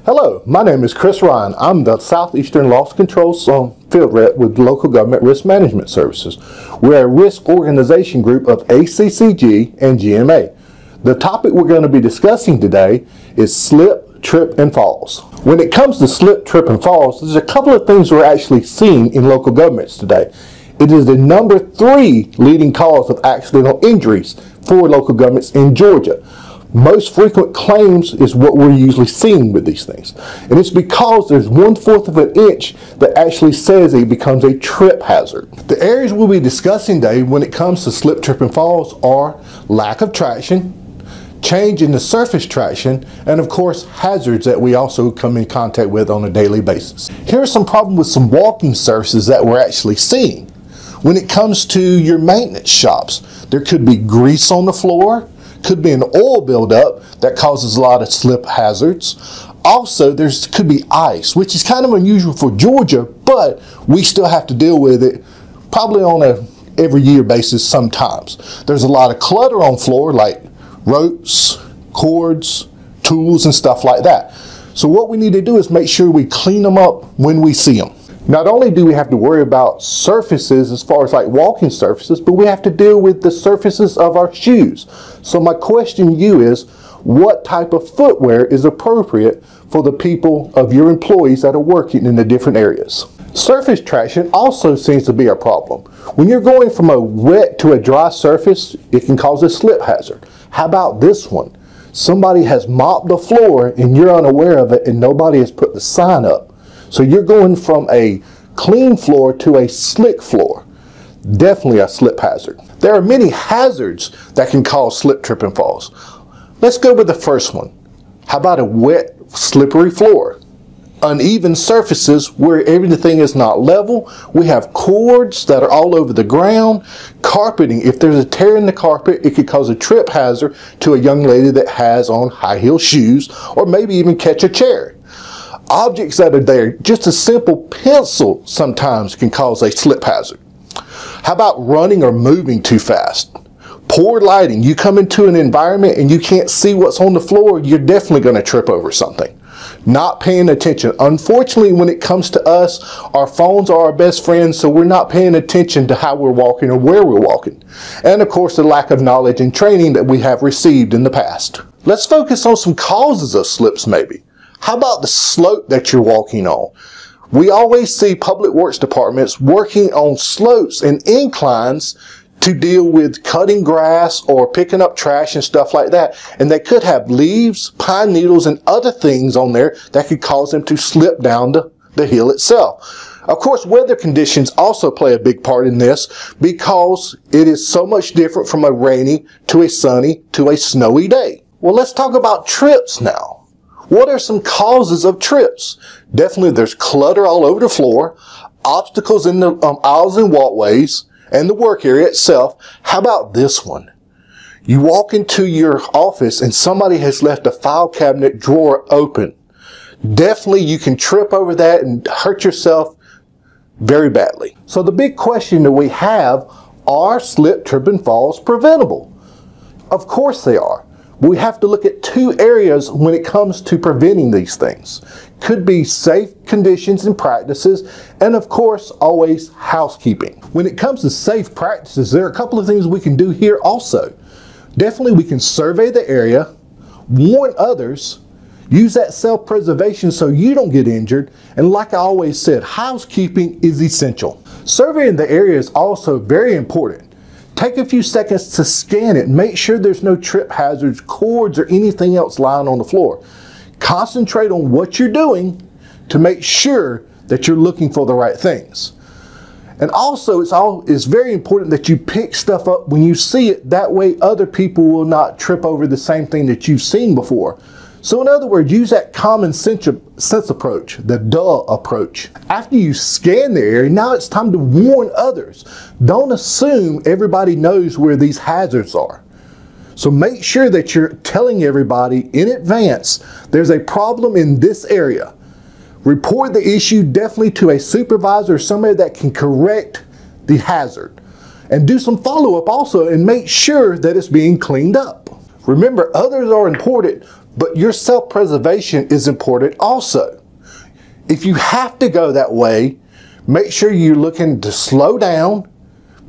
Hello, my name is Chris Ryan. I'm the Southeastern Loss Control Field Rep with Local Government Risk Management Services. We're a risk organization group of ACCG and GMA. The topic we're going to be discussing today is slip, trip, and falls. When it comes to slip, trip, and falls, there's a couple of things we're actually seeing in local governments today. It is the number 3 leading cause of accidental injuries for local governments in Georgia. Most frequent claims is what we're usually seeing with these things. And it's because there's 1/4 of an inch that actually says it becomes a trip hazard. The areas we'll be discussing today when it comes to slip, trip, and falls are lack of traction, change in the surface traction, and of course hazards that we also come in contact with on a daily basis. Here are some problems with some walking surfaces that we're actually seeing. When it comes to your maintenance shops, there could be grease on the floor, could be an oil buildup that causes a lot of slip hazards. Also, there could be ice, which is kind of unusual for Georgia, but we still have to deal with it probably on a every year basis sometimes. There's a lot of clutter on floor like ropes, cords, tools, and stuff like that. So what we need to do is make sure we clean them up when we see them. Not only do we have to worry about surfaces as far as like walking surfaces, but we have to deal with the surfaces of our shoes. So my question to you is, what type of footwear is appropriate for the people of your employees that are working in the different areas? Surface traction also seems to be a problem. When you're going from a wet to a dry surface, it can cause a slip hazard. How about this one? Somebody has mopped the floor and you're unaware of it and nobody has put the sign up. So you're going from a clean floor to a slick floor. Definitely a slip hazard. There are many hazards that can cause slip, trip, and falls. Let's go with the first one. How about a wet, slippery floor? Uneven surfaces where everything is not level. We have cords that are all over the ground. Carpeting, if there's a tear in the carpet, it could cause a trip hazard to a young lady that has on high heel shoes, or maybe even catch a chair. Objects that are there, just a simple pencil sometimes can cause a slip hazard. How about running or moving too fast? Poor lighting, you come into an environment and you can't see what's on the floor, you're definitely going to trip over something. Not paying attention. Unfortunately, when it comes to us, our phones are our best friends, so we're not paying attention to how we're walking or where we're walking. And of course, the lack of knowledge and training that we have received in the past. Let's focus on some causes of slips maybe. How about the slope that you're walking on? We always see public works departments working on slopes and inclines to deal with cutting grass or picking up trash and stuff like that. And they could have leaves, pine needles, and other things on there that could cause them to slip down the hill itself. Of course, weather conditions also play a big part in this because it is so much different from a rainy to a sunny to a snowy day. Well, let's talk about trips now. What are some causes of trips? Definitely there's clutter all over the floor, obstacles in the aisles and walkways, and the work area itself. How about this one? You walk into your office and somebody has left a file cabinet drawer open. Definitely you can trip over that and hurt yourself very badly. So the big question that we have, are slip, trip, and falls preventable? Of course they are. We have to look at 2 areas when it comes to preventing these things. Could be safe conditions and practices, and of course, always housekeeping. When it comes to safe practices, there are a couple of things we can do here also. Definitely we can survey the area, warn others, use that self-preservation so you don't get injured, and like I always said, housekeeping is essential. Surveying the area is also very important. Take a few seconds to scan it and make sure there's no trip hazards, cords, or anything else lying on the floor. Concentrate on what you're doing to make sure that you're looking for the right things. And also, it's very important that you pick stuff up when you see it. That way other people will not trip over the same thing that you've seen before. So in other words, use that common sense approach, the duh approach. After you scan the area, now it's time to warn others. Don't assume everybody knows where these hazards are. So make sure that you're telling everybody in advance, there's a problem in this area. Report the issue definitely to a supervisor or somebody that can correct the hazard. And do some follow-up also and make sure that it's being cleaned up. Remember, others are important, But your self-preservation is important also. If you have to go that way, make sure you're looking to slow down.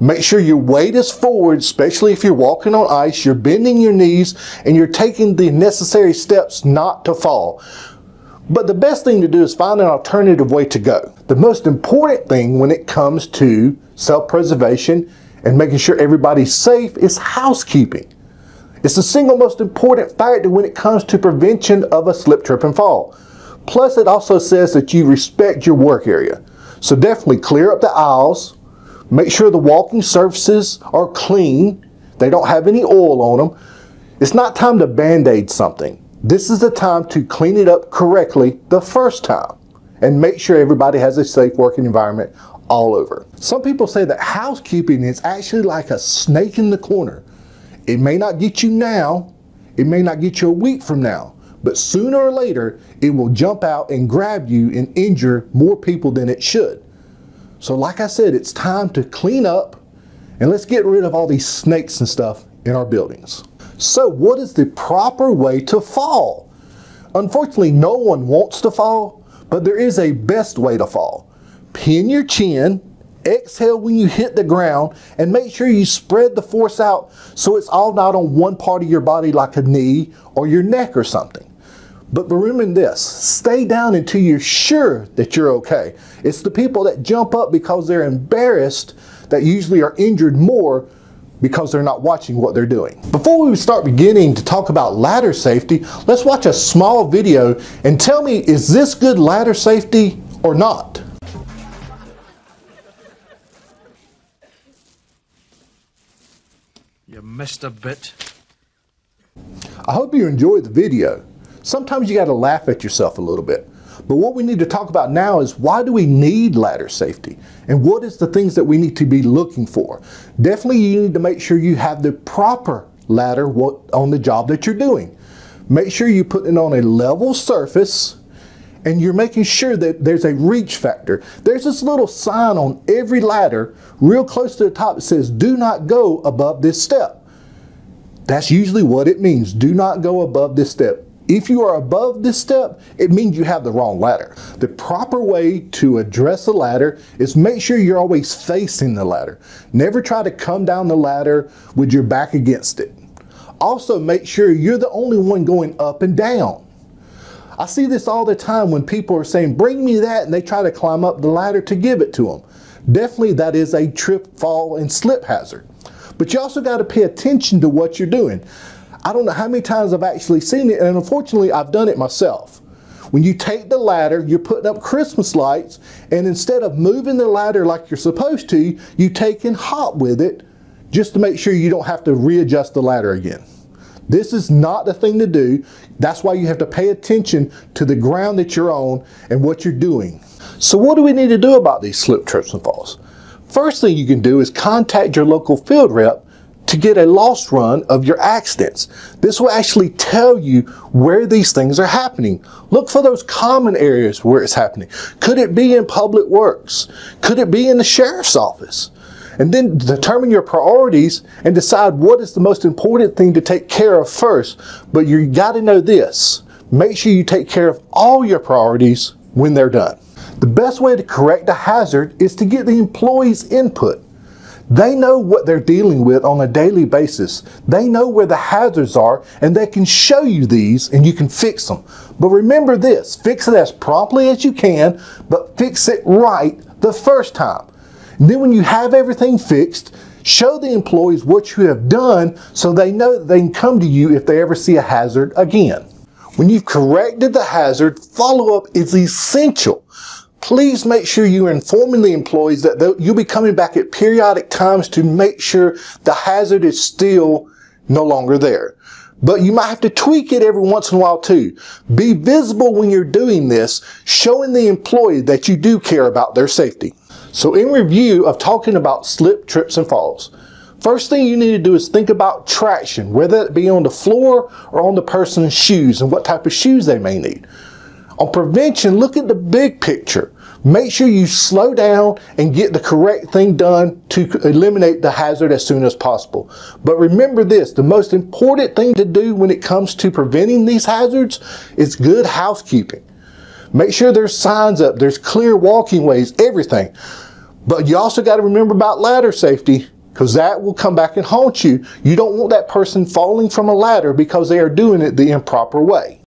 Make sure your weight is forward, especially if you're walking on ice, you're bending your knees, and you're taking the necessary steps not to fall. But the best thing to do is find an alternative way to go. The most important thing when it comes to self-preservation and making sure everybody's safe is housekeeping. It's the single most important factor when it comes to prevention of a slip, trip, and fall. Plus, it also says that you respect your work area. So definitely clear up the aisles. Make sure the walking surfaces are clean. They don't have any oil on them. It's not time to band-aid something. This is the time to clean it up correctly the first time and make sure everybody has a safe working environment all over. Some people say that housekeeping is actually like a snake in the corner. It may not get you now, it may not get you a week from now, but sooner or later it will jump out and grab you and injure more people than it should. So like I said, it's time to clean up and let's get rid of all these snakes and stuff in our buildings. So what is the proper way to fall? Unfortunately, no one wants to fall, but there is a best way to fall. Pin your chin, exhale when you hit the ground, and make sure you spread the force out so it's all not on one part of your body like a knee or your neck or something. But remember this, stay down until you're sure that you're okay. It's the people that jump up because they're embarrassed that usually are injured more because they're not watching what they're doing. Before we start beginning to talk about ladder safety, let's watch a small video and tell me, is this good ladder safety or not? You missed a bit. I hope you enjoyed the video. Sometimes you gotta laugh at yourself a little bit. But what we need to talk about now is, why do we need ladder safety? And what is the things that we need to be looking for? Definitely you need to make sure you have the proper ladder on the job that you're doing. Make sure you put it on a level surface and you're making sure that there's a reach factor. There's this little sign on every ladder real close to the top that says, do not go above this step. That's usually what it means, do not go above this step. If you are above this step, it means you have the wrong ladder. The proper way to address a ladder is make sure you're always facing the ladder. Never try to come down the ladder with your back against it. Also, make sure you're the only one going up and down. I see this all the time when people are saying, bring me that, and they try to climb up the ladder to give it to them. Definitely that is a trip, fall, and slip hazard. But you also got to pay attention to what you're doing. I don't know how many times I've actually seen it, and unfortunately I've done it myself. When you take the ladder, you're putting up Christmas lights, and instead of moving the ladder like you're supposed to, you take and hop with it just to make sure you don't have to readjust the ladder again. This is not the thing to do. That's why you have to pay attention to the ground that you're on and what you're doing. So what do we need to do about these slip, trips, and falls? First thing you can do is contact your local field rep to get a loss run of your accidents. This will actually tell you where these things are happening. Look for those common areas where it's happening. Could it be in public works? Could it be in the sheriff's office? And then determine your priorities and decide what is the most important thing to take care of first. But you got to know this. Make sure you take care of all your priorities when they're done. The best way to correct a hazard is to get the employees' input. They know what they're dealing with on a daily basis. They know where the hazards are, and they can show you these and you can fix them. But remember this, fix it as promptly as you can, but fix it right the first time. And then when you have everything fixed, show the employees what you have done so they know that they can come to you if they ever see a hazard again. When you've corrected the hazard, follow-up is essential. Please make sure you're informing the employees that you'll be coming back at periodic times to make sure the hazard is still no longer there. But you might have to tweak it every once in a while too. Be visible when you're doing this, showing the employee that you do care about their safety. So in review of talking about slip, trips, and falls, first thing you need to do is think about traction, whether it be on the floor or on the person's shoes and what type of shoes they may need. On prevention, look at the big picture. Make sure you slow down and get the correct thing done to eliminate the hazard as soon as possible. But remember this, the most important thing to do when it comes to preventing these hazards is good housekeeping. Make sure there's signs up, there's clear walking ways, everything. But you also got to remember about ladder safety, because that will come back and haunt you. You don't want that person falling from a ladder because they are doing it the improper way.